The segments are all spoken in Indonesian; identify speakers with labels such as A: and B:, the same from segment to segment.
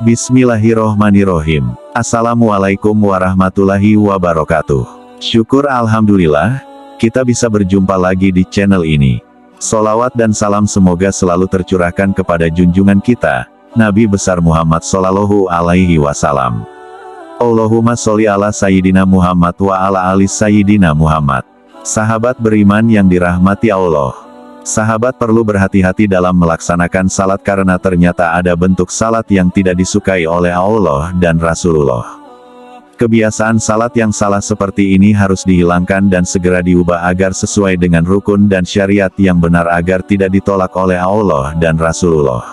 A: Bismillahirrohmanirrohim. Assalamualaikum warahmatullahi wabarakatuh. Syukur alhamdulillah, kita bisa berjumpa lagi di channel ini. Sholawat dan salam semoga selalu tercurahkan kepada junjungan kita, Nabi besar Muhammad Shallallahu Alaihi Wasallam. Allahumma sholli ala Sayyidina Muhammad wa ala ali Sayyidina Muhammad. Sahabat beriman yang dirahmati Allah. Sahabat perlu berhati-hati dalam melaksanakan salat karena ternyata ada bentuk salat yang tidak disukai oleh Allah dan Rasulullah. Kebiasaan salat yang salah seperti ini harus dihilangkan dan segera diubah agar sesuai dengan rukun dan syariat yang benar agar tidak ditolak oleh Allah dan Rasulullah.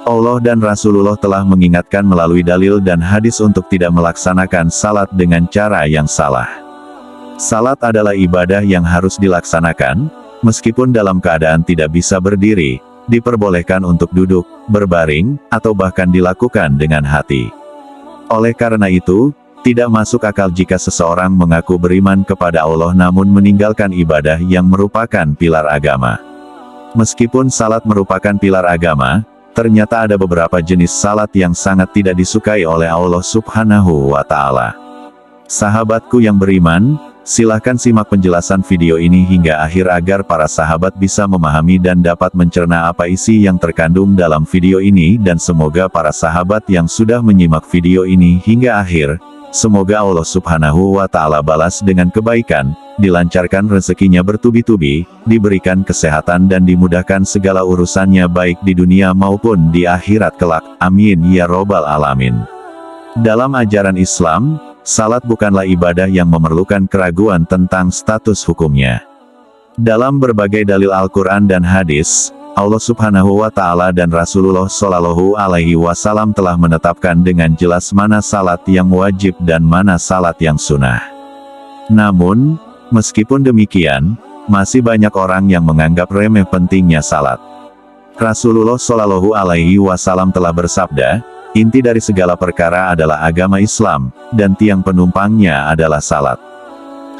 A: Allah dan Rasulullah telah mengingatkan melalui dalil dan hadis untuk tidak melaksanakan salat dengan cara yang salah. Salat adalah ibadah yang harus dilaksanakan, meskipun dalam keadaan tidak bisa berdiri, diperbolehkan untuk duduk, berbaring, atau bahkan dilakukan dengan hati. Oleh karena itu, tidak masuk akal jika seseorang mengaku beriman kepada Allah namun meninggalkan ibadah yang merupakan pilar agama. Meskipun salat merupakan pilar agama, ternyata ada beberapa jenis salat yang sangat tidak disukai oleh Allah Subhanahu wa Ta'ala. Sahabatku yang beriman, silahkan simak penjelasan video ini hingga akhir agar para sahabat bisa memahami dan dapat mencerna apa isi yang terkandung dalam video ini dan semoga para sahabat yang sudah menyimak video ini hingga akhir, semoga Allah Subhanahu wa Ta'ala balas dengan kebaikan, dilancarkan rezekinya bertubi-tubi, diberikan kesehatan dan dimudahkan segala urusannya baik di dunia maupun di akhirat kelak. Amin ya robbal alamin. Dalam ajaran Islam, salat bukanlah ibadah yang memerlukan keraguan tentang status hukumnya. Dalam berbagai dalil Al-Quran dan hadis, Allah Subhanahu wa Ta'ala dan Rasulullah Shallallahu Alaihi Wasallam telah menetapkan dengan jelas mana salat yang wajib dan mana salat yang sunnah. Namun, meskipun demikian, masih banyak orang yang menganggap remeh pentingnya salat. Rasulullah Shallallahu Alaihi Wasallam telah bersabda, inti dari segala perkara adalah agama Islam, dan tiang penumpangnya adalah salat.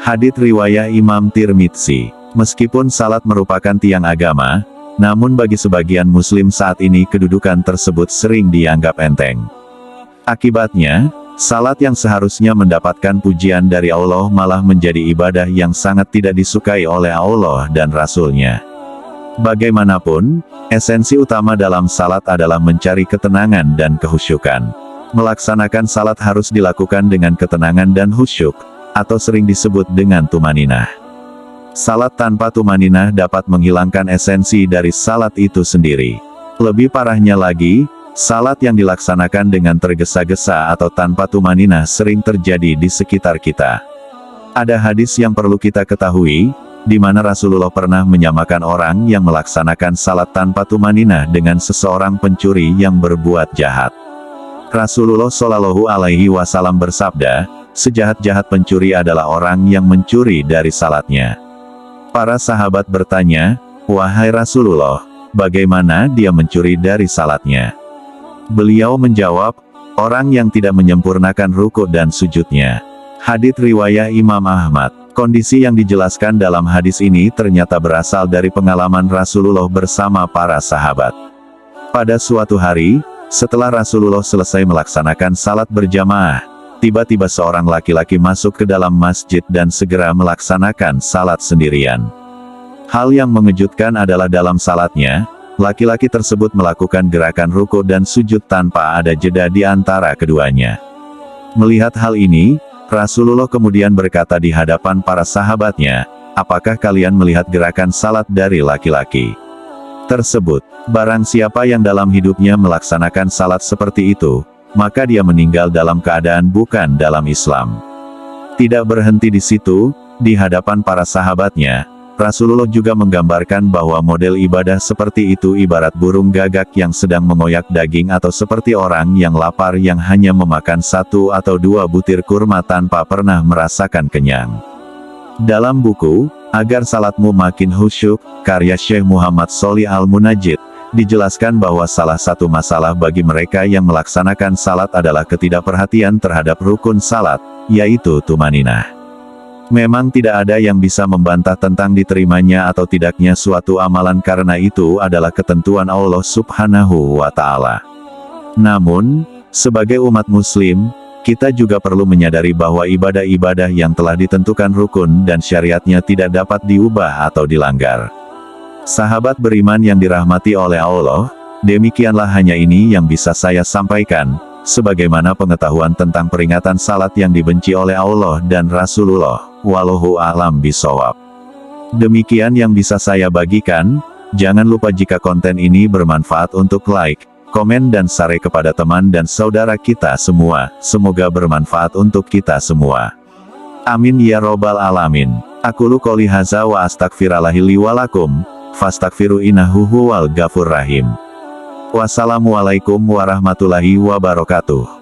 A: Hadits riwayat Imam Tirmidzi. Meskipun salat merupakan tiang agama, namun bagi sebagian muslim saat ini kedudukan tersebut sering dianggap enteng. Akibatnya, salat yang seharusnya mendapatkan pujian dari Allah malah menjadi ibadah yang sangat tidak disukai oleh Allah dan Rasul-Nya. Bagaimanapun, esensi utama dalam salat adalah mencari ketenangan dan kehusyukan. Melaksanakan salat harus dilakukan dengan ketenangan dan khusyuk, atau sering disebut dengan tumaninah. Salat tanpa tumaninah dapat menghilangkan esensi dari salat itu sendiri. Lebih parahnya lagi, salat yang dilaksanakan dengan tergesa-gesa atau tanpa tumaninah sering terjadi di sekitar kita. Ada hadis yang perlu kita ketahui, di mana Rasulullah pernah menyamakan orang yang melaksanakan salat tanpa tumaninah dengan seseorang pencuri yang berbuat jahat. Rasulullah Shallallahu Alaihi Wasallam bersabda, sejahat-jahat pencuri adalah orang yang mencuri dari salatnya. Para sahabat bertanya, wahai Rasulullah, bagaimana dia mencuri dari salatnya? Beliau menjawab, orang yang tidak menyempurnakan ruku dan sujudnya. Hadits riwayat Imam Ahmad. Kondisi yang dijelaskan dalam hadis ini ternyata berasal dari pengalaman Rasulullah bersama para sahabat. Pada suatu hari, setelah Rasulullah selesai melaksanakan salat berjamaah, tiba-tiba seorang laki-laki masuk ke dalam masjid dan segera melaksanakan salat sendirian. Hal yang mengejutkan adalah dalam salatnya, laki-laki tersebut melakukan gerakan ruku dan sujud tanpa ada jeda di antara keduanya. Melihat hal ini, Rasulullah kemudian berkata di hadapan para sahabatnya, apakah kalian melihat gerakan salat dari laki-laki tersebut? Barang siapa yang dalam hidupnya melaksanakan salat seperti itu, maka dia meninggal dalam keadaan bukan dalam Islam. Tidak berhenti di situ, di hadapan para sahabatnya, Rasulullah juga menggambarkan bahwa model ibadah seperti itu ibarat burung gagak yang sedang mengoyak daging atau seperti orang yang lapar yang hanya memakan 1 atau 2 butir kurma tanpa pernah merasakan kenyang. Dalam buku, Agar Salatmu Makin Khusyuk, karya Syekh Muhammad Sholih Al-Munajjid, dijelaskan bahwa salah satu masalah bagi mereka yang melaksanakan salat adalah ketidakperhatian terhadap rukun salat, yaitu tumaninah. Memang tidak ada yang bisa membantah tentang diterimanya atau tidaknya suatu amalan karena itu adalah ketentuan Allah Subhanahu wa Ta'ala. Namun, Sebagai umat muslim, kita juga perlu menyadari bahwa ibadah-ibadah yang telah ditentukan rukun dan syariatnya tidak dapat diubah atau dilanggar. Sahabat beriman yang dirahmati oleh Allah, demikianlah hanya ini yang bisa saya sampaikan, sebagaimana pengetahuan tentang peringatan salat yang dibenci oleh Allah dan Rasulullah, wallahu a'lam bishawab. Demikian yang bisa saya bagikan. Jangan lupa jika konten ini bermanfaat untuk like, komen dan share kepada teman dan saudara kita semua. Semoga bermanfaat untuk kita semua. Amin ya robbal alamin. Aqulu qouli hadza wa astaghfirullahi li wa lakum, fastaghfiru innahu huwal ghafur rahim. Wassalamualaikum warahmatullahi wabarakatuh.